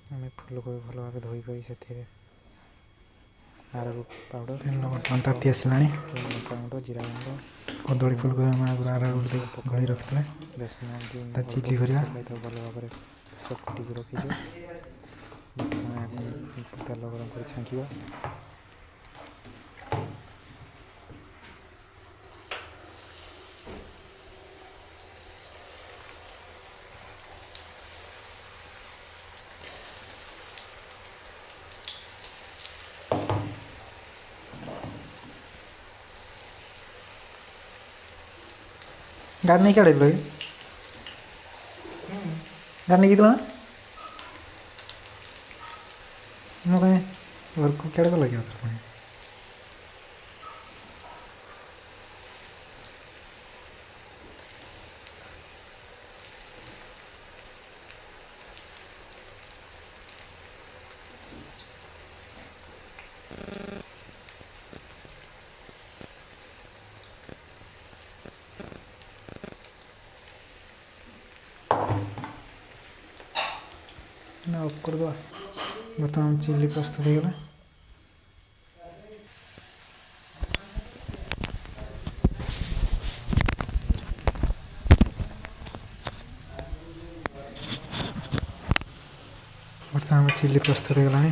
आम फूलकोबी भल भाव धोईक से आरारूट पाउडर ताती आसला लंका गुंड जीरा गुंड कदली फूलकोबी आम आगे आरारूट पकड़ी रखी बेसन चिली करवा भल भाव चकटिक रखीचे तेल गरम कर छांकिया गाड़ी नहीं काढ़े गाड़ी नहीं ना ମୁଁ କାଇଁ ଘରକୁ କେଡ଼େ ଗଲା କି ପୁଣି ना ଅଫ୍ କରିଦେବା ବର୍ତ୍ତମାନ ଚିଲି ପ୍ରସ୍ତୁତ ହେଇଗଲା ବର୍ତ୍ତମାନ ଚିଲି ପ୍ରସ୍ତୁତ ହେଇଗଲାଣି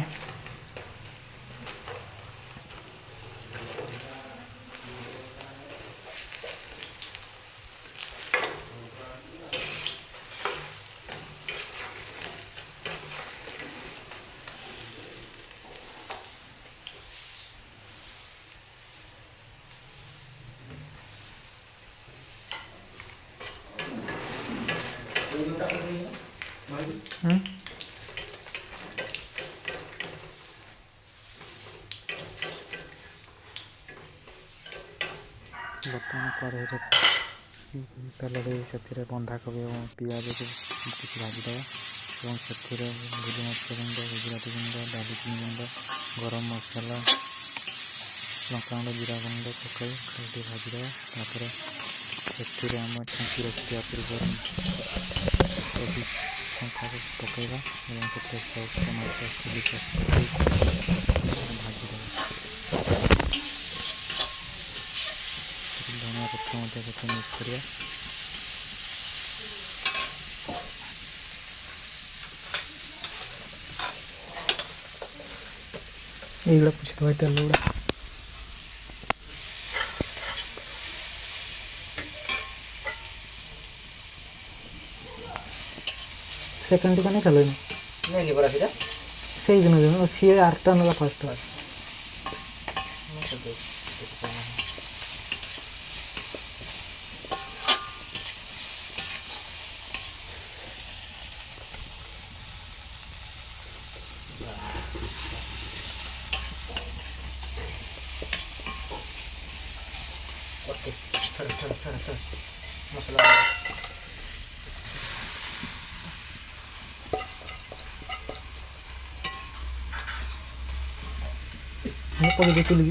बर्तमान कढ़ई तेल दे से बंधाकोबी और पिज को किसी भाजीद और से भूलमरिच गुंड गुजराती गुंड डालचिनी गुंड गरम मसला लंका गुंड जीरा गुंड पकई भाजीद से आम छांकी रखा पूर्व शंखा पकईवा टमाटो चिली भाजीद धनिया पत्र मिक्स करिया ये पूछते तेल गुड़ा सेकेंड टी नहीं चलो से दिन सी 8टा ना फर्स्ट मसला पकड़ दे चुली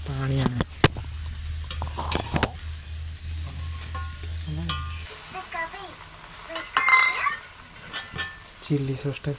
पानी आने चिली सॉस टाइप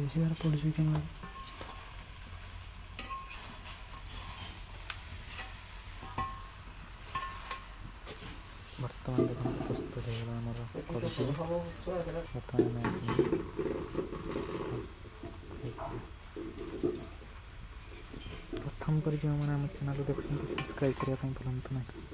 ସିଆଡ଼େ ପଡ଼ିଛି କେମିତି ବର୍ତ୍ତମାନ ଦେଖନ୍ତୁ ପ୍ରସ୍ତୁତ ହେଇଗଲା ଆମର କରୁଛୁ ବର୍ତ୍ତମାନ ପ୍ରଥମ କରି ଯେଉଁମାନେ ଆମ ଚ୍ୟାନେଲ୍ ଦେଖୁଛନ୍ତି ସବସ୍କ୍ରାଇବ୍ କରିବା ପାଇଁ ଭୁଲନ୍ତୁ ନାହିଁ।